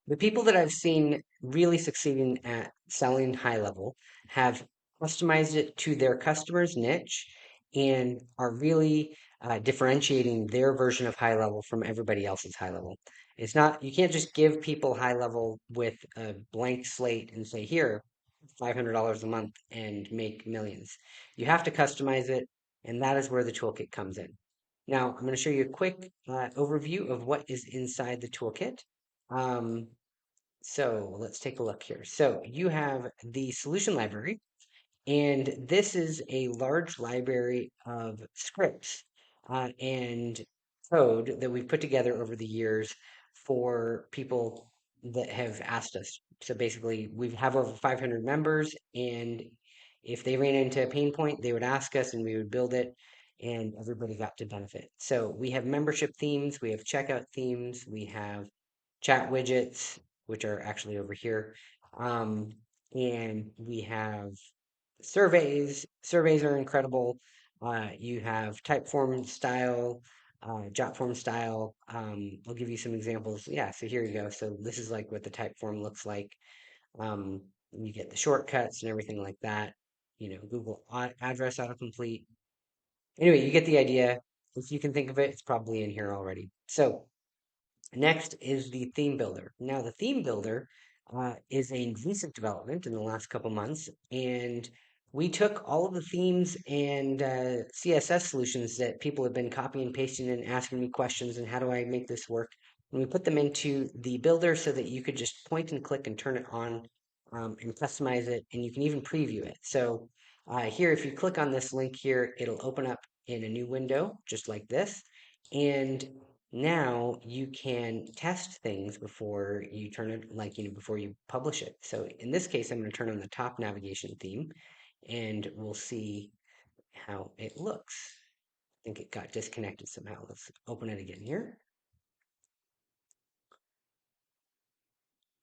The people that I've seen really succeeding at selling high level have customized it to their customer's niche and are really differentiating their version of high level from everybody else's high level. It's not, you can't just give people high level with a blank slate and say, here, $500 a month and make millions. You have to customize it, and that is where the toolkit comes in. Now, I'm going to show you a quick overview of what is inside the toolkit. Um, so let's take a look here. So you have the solution library, and this is a large library of scripts and code that we've put together over the years for people that have asked us. So basically, we have over 500 members, and if they ran into a pain point, they would ask us and we would build it, and everybody got to benefit. So we have membership themes, we have checkout themes, we have chat widgets, which are actually over here. Um, and we have surveys. Surveys are incredible. You have type form style, jot form style. I'll give you some examples. Yeah, so here you go. So this is like what the type form looks like. Um, you get the shortcuts and everything like that. You know, Google address autocomplete. Anyway, you get the idea. If you can think of it, it's probably in here already. So next is the theme builder. Now, the theme builder is a recent development in the last couple months, and we took all of the themes and CSS solutions that people have been copying and pasting and asking me questions and how do I make this work, and we put them into the builder so that you could just point and click and turn it on and customize it, and you can even preview it. So here, if you click on this link here, it'll open up in a new window just like this, and now you can test things before you turn it, like, before you publish it. So in this case, I'm going to turn on the top navigation theme and we'll see how it looks. I think it got disconnected somehow. Let's open it again here.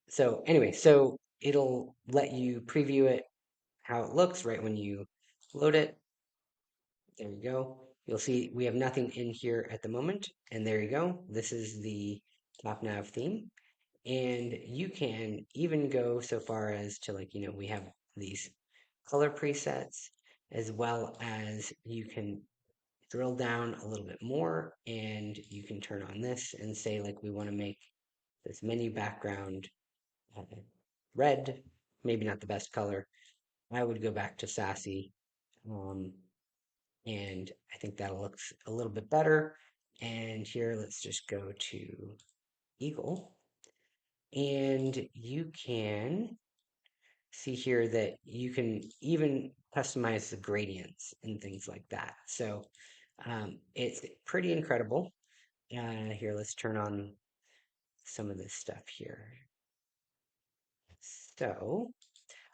So anyway, so it'll let you preview it, how it looks right when you load it. There you go. You'll see we have nothing in here at the moment. And there you go. This is the top nav theme. And you can even go so far as to, like, we have these color presets, as well as you can drill down a little bit more and you can turn on this and say, like, we want to make this menu background uh, red, maybe not the best color. I would go back to Sassy, um, and I think that looks a little bit better. And here, let's just go to Eagle, and you can see here that you can even customize the gradients and things like that. So it's pretty incredible. Here, let's turn on some of this stuff here. So,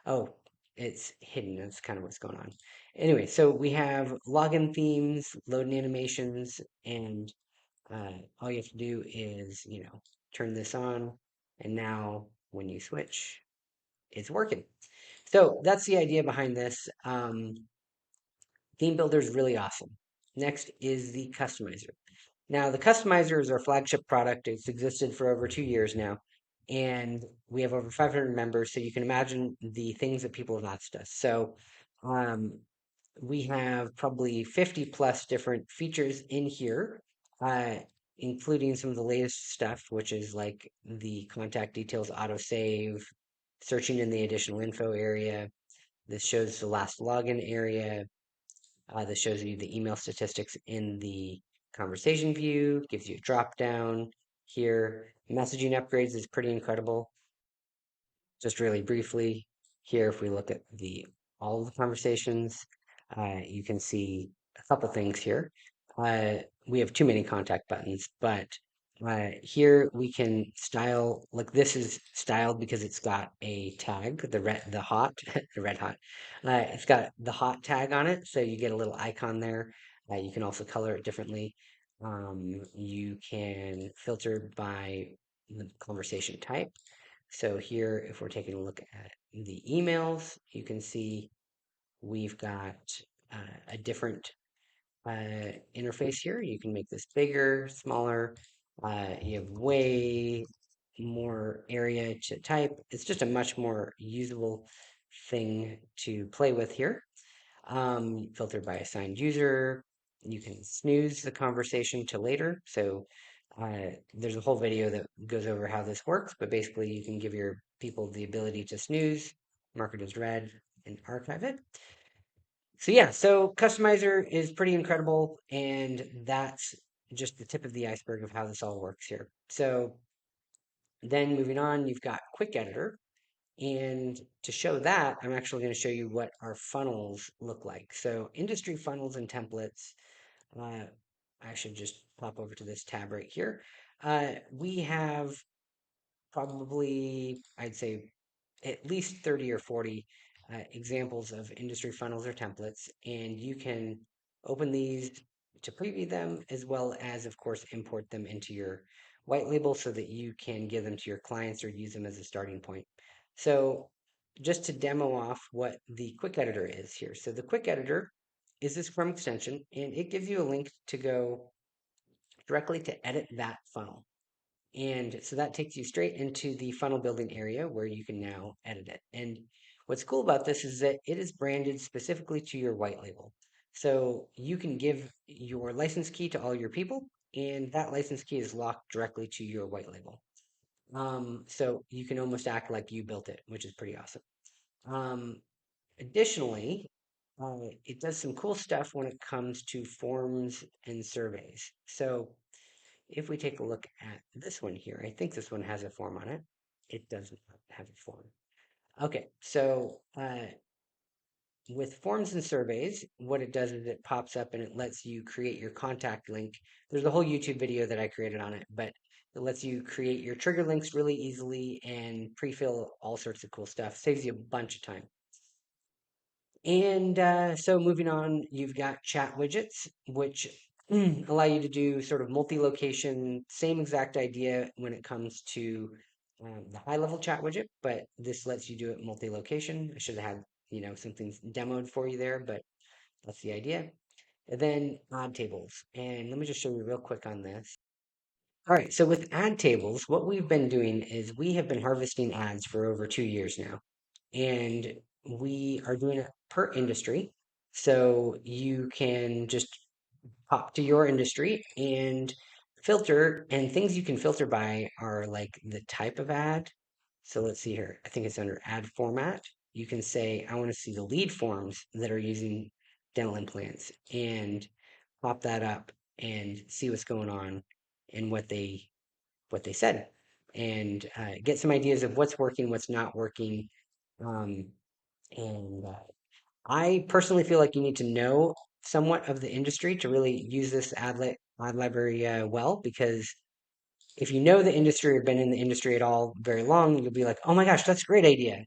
oh, it's hidden. That's kind of what's going on. Anyway, so we have login themes, loading animations, and all you have to do is, turn this on. And now when you switch, it's working. So that's the idea behind this. Theme Builder is really awesome. Next is the Customizer. Now, the Customizer is our flagship product. It's existed for over 2 years now, and we have over 500 members. So you can imagine the things that people have asked us. So um, we have probably 50 plus different features in here, uh, including some of the latest stuff, which is like the contact details autosave, searching in the additional info area. This shows the last login area. This shows you the email statistics in the conversation view, gives you a drop down here. Messaging upgrades is pretty incredible. Just really briefly, here, if we look at the all of the conversations, you can see a couple things here. We have too many contact buttons, but here we can style, like, this is styled because it's got a tag, the hot, the red hot. It's got the hot tag on it, so you get a little icon there. You can also color it differently. You can filter by the conversation type. So here, if we're taking a look at the emails, you can see we've got a different interface here. You can make this bigger, smaller. You have way. more area to type. It's just a much more usable thing to play with here. Filtered by assigned user. You can snooze the conversation to later. So there's a whole video that goes over how this works, but basically you can give your people the ability to snooze, mark it as read, and archive it. So yeah, so Customizer is pretty incredible, and that's just the tip of the iceberg of how this all works here. So then moving on, you've got Quick Editor. And to show that, I'm actually going to show you what our funnels look like. So industry funnels and templates, uh, I should just pop over to this tab right here. We have probably, I'd say, at least 30 or 40 examples of industry funnels or templates, and you can open these to preview them as well as, of course, import them into your white label so that you can give them to your clients or use them as a starting point. So, just to demo off what the quick editor is here. So, the quick editor is this Chrome extension, and it gives you a link to go directly to edit that funnel. And so that takes you straight into the funnel building area where you can now edit it. And what's cool about this is that it is branded specifically to your white label. So you can give your license key to all your people, and that license key is locked directly to your white label. So you can almost act like you built it, which is pretty awesome. Um, Additionally, it does some cool stuff when it comes to forms and surveys. So if we take a look at this one here, I think this one has a form on it. It does not have a form. Okay, so with forms and surveys, what it does is it pops up and it lets you create your contact link. There's a whole YouTube video that I created on it, but it lets you create your trigger links really easily and pre-fill all sorts of cool stuff. Saves you a bunch of time. And so moving on, you've got chat widgets, which allow you to do sort of multi-location, same exact idea when it comes to the high-level chat widget, but this lets you do it multi-location. I should have had, something demoed for you there, but that's the idea. And then ad tables. And let me just show you real quick on this. All right, so with ad tables, what we've been doing is we have been harvesting ads for over 2 years now, and we are doing it per industry. So you can just pop to your industry and filter, and things you can filter by are like the type of ad. So let's see here. I think it's under ad format. You can say, I want to see the lead forms that are using dental implants and pop that up and see what's going on and what they said and get some ideas of what's working, what's not working. Um, and I personally feel like you need to know somewhat of the industry to really use this ad library well, because if you know the industry or been in the industry at all very long, you'll be like, oh my gosh, that's a great idea.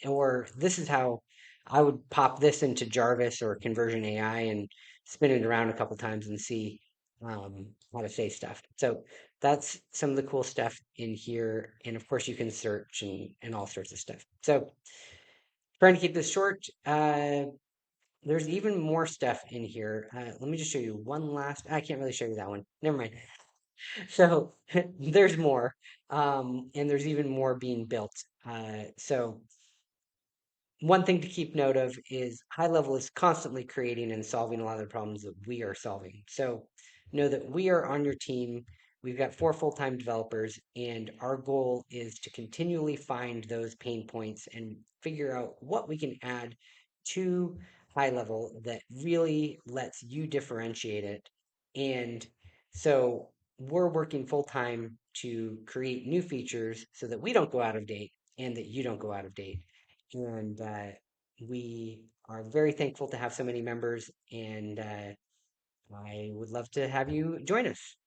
Or this is how I would pop this into Jarvis or Conversion AI and spin it around a couple times and see how to say stuff. So that's some of the cool stuff in here. And of course, you can search and all sorts of stuff. So trying to keep this short. There's even more stuff in here. Let me just show you one last. I can't really show you that one. Never mind. So there's more, and there's even more being built. So one thing to keep note of is high level is constantly creating and solving a lot of the problems that we are solving. So know that we are on your team. We've got 4 full-time developers, and our goal is to continually find those pain points and figure out what we can add to high level that really lets you differentiate it. And so we're working full time to create new features so that we don't go out of date and that you don't go out of date. And we are very thankful to have so many members, and I would love to have you join us.